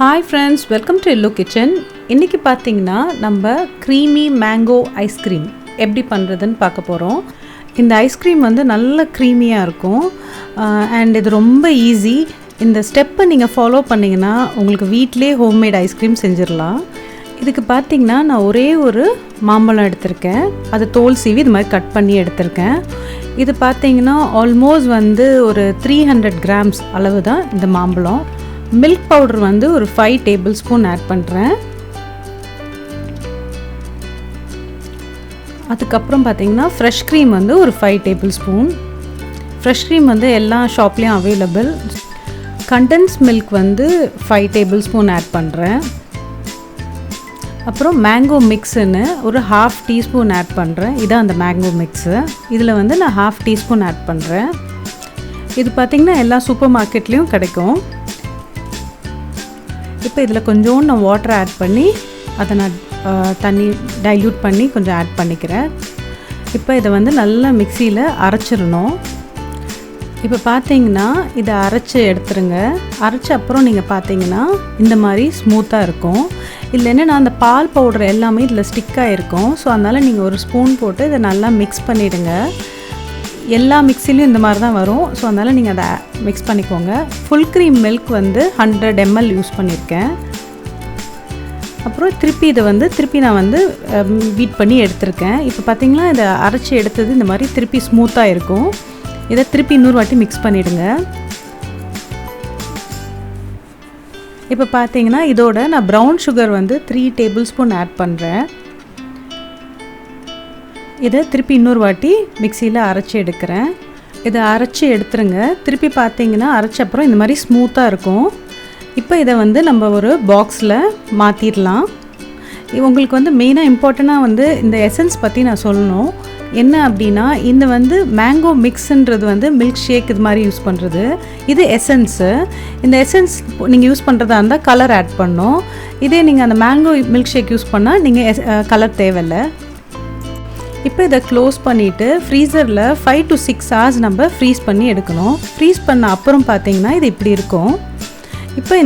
Hi friends, welcome to yellow kitchen. இன்றைக்கி பார்த்திங்கன்னா நம்ம க்ரீமி மேங்கோ ஐஸ்கிரீம் எப்படி பண்ணுறதுன்னு பார்க்க போகிறோம். இந்த ஐஸ்கிரீம் வந்து நல்ல க்ரீமியாக இருக்கும் அண்ட் இது ரொம்ப ஈஸி. இந்த ஸ்டெப்பை நீங்கள் ஃபாலோ பண்ணிங்கன்னா உங்களுக்கு வீட்டிலே ஹோம்மேட் ஐஸ்கிரீம் செஞ்சிடலாம். இதுக்கு பார்த்திங்கன்னா நான் ஒரே ஒரு மாம்பழம் எடுத்திருக்கேன். அது தோல் சீவி இது மாதிரி கட் பண்ணி எடுத்திருக்கேன். இது பார்த்திங்கன்னா ஆல்மோஸ்ட் வந்து ஒரு 300 கிராம்ஸ் அளவு தான் இந்த மாம்பழம். மில்க் பவுடர் வந்து ஒரு 5 டேபிள் ஸ்பூன் ஆட் பண்ணுறேன். அதுக்கப்புறம் பார்த்திங்கன்னா ஃப்ரெஷ் க்ரீம் வந்து ஒரு 5 டேபிள் ஸ்பூன். ஃப்ரெஷ் க்ரீம் வந்து எல்லா ஷாப்லேயும் அவைலபிள். கண்டென்ஸ் மில்க் வந்து 5 டேபிள் ஸ்பூன் ஆட் பண்ணுறேன். அப்புறம் மேங்கோ மிக்ஸுன்னு ஒரு 1/2 டீஸ்பூன் ஆட் பண்ணுறேன். இதான் அந்த மேங்கோ மிக்ஸு. இதில் வந்து நான் 1/2 டீஸ்பூன் ஆட் பண்ணுறேன். இது பார்த்திங்கன்னா எல்லா சூப்பர் மார்க்கெட்லேயும் கிடைக்கும். இப்போ இதில் கொஞ்சோண்டு நான் வாட்டர் ஆட் பண்ணி அதை நான் தண்ணி டைல்யூட் பண்ணி கொஞ்சம் ஆட் பண்ணிக்கிறேன். இப்போ இதை வந்து நல்லா மிக்சியில் அரைச்சிடணும். இப்போ பார்த்தீங்கன்னா இதை அரைச்சி எடுத்துருங்க. அரைச்ச அப்புறம் நீங்கள் பார்த்தீங்கன்னா இந்த மாதிரி ஸ்மூத்தாக இருக்கும். இதில் என்னென்னா அந்த பால் பவுடர் எல்லாமே இதில் ஸ்டிக்காக இருக்கும். ஸோ அதனால் நீங்கள் ஒரு ஸ்பூன் போட்டு இதை நல்லா மிக்ஸ் பண்ணிவிடுங்க. எல்லா மிக்ஸிலையும் இந்த மாதிரி தான் வரும். ஸோ அதனால் நீங்கள் அதை மிக்ஸ் பண்ணிக்கோங்க. ஃபுல் க்ரீம் மில்க் வந்து 100 ml யூஸ் பண்ணியிருக்கேன். அப்புறம் திருப்பி நான் வந்து பீட் பண்ணி எடுத்திருக்கேன். இப்போ பார்த்திங்கன்னா இதை அரைச்சி எடுத்தது இந்த மாதிரி திருப்பி ஸ்மூத்தாக இருக்கும். இதை திருப்பி இன்னொரு வாட்டி மிக்ஸ் பண்ணிவிடுங்க. இப்போ பார்த்தீங்கன்னா இதோட நான் ப்ரௌன் சுகர் வந்து 3 டேபிள் ஸ்பூன் ஆட் பண்ணுறேன். இதை திருப்பி இன்னொரு வாட்டி மிக்சியில் அரைச்சி எடுக்கிறேன். இதை அரைச்சி எடுத்துருங்க. திருப்பி பார்த்தீங்கன்னா அரைச்ச அப்புறம் இந்த மாதிரி ஸ்மூத்தாக இருக்கும். இப்போ இதை வந்து நம்ம ஒரு பாக்ஸில் மாற்றிடலாம். உங்களுக்கு வந்து மெயினாக இம்பார்ட்டண்ட்டாக வந்து இந்த எசன்ஸ் பற்றி நான் சொல்லணும். என்ன அப்படின்னா இந்த வந்து மேங்கோ மிக்ஸுன்றது வந்து மில்க் ஷேக் இது மாதிரி யூஸ் பண்ணுறது. இது எசன்ஸு. இந்த எசன்ஸ் நீங்கள் யூஸ் பண்ணுறதா இருந்தால் கலர் ஆட் பண்ணணும். இதே நீங்கள் அந்த மேங்கோ மில்க் ஷேக் யூஸ் பண்ணால் நீங்கள் கலர் தேவையில்லை. இப்போ இதை க்ளோஸ் பண்ணிவிட்டு ஃப்ரீசரில் 5 to 6 hours நம்ம ஃப்ரீஸ் பண்ணி எடுக்கணும். ஃப்ரீஸ் பண்ண அப்புறம் பார்த்தீங்கன்னா இது இப்படி இருக்கும். இப்போ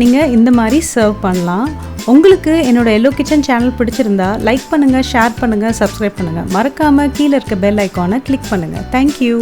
நீங்கள் இந்த மாதிரி சர்வ் பண்ணலாம். உங்களுக்கு என்னோடய எல்லோ கிச்சன் சேனல் பிடிச்சிருந்தா லைக் பண்ணுங்கள், ஷேர் பண்ணுங்கள், சப்ஸ்கிரைப் பண்ணுங்கள். மறக்காமல் கீழே இருக்க பெல் ஐக்கானை கிளிக் பண்ணுங்கள். தேங்க்யூ.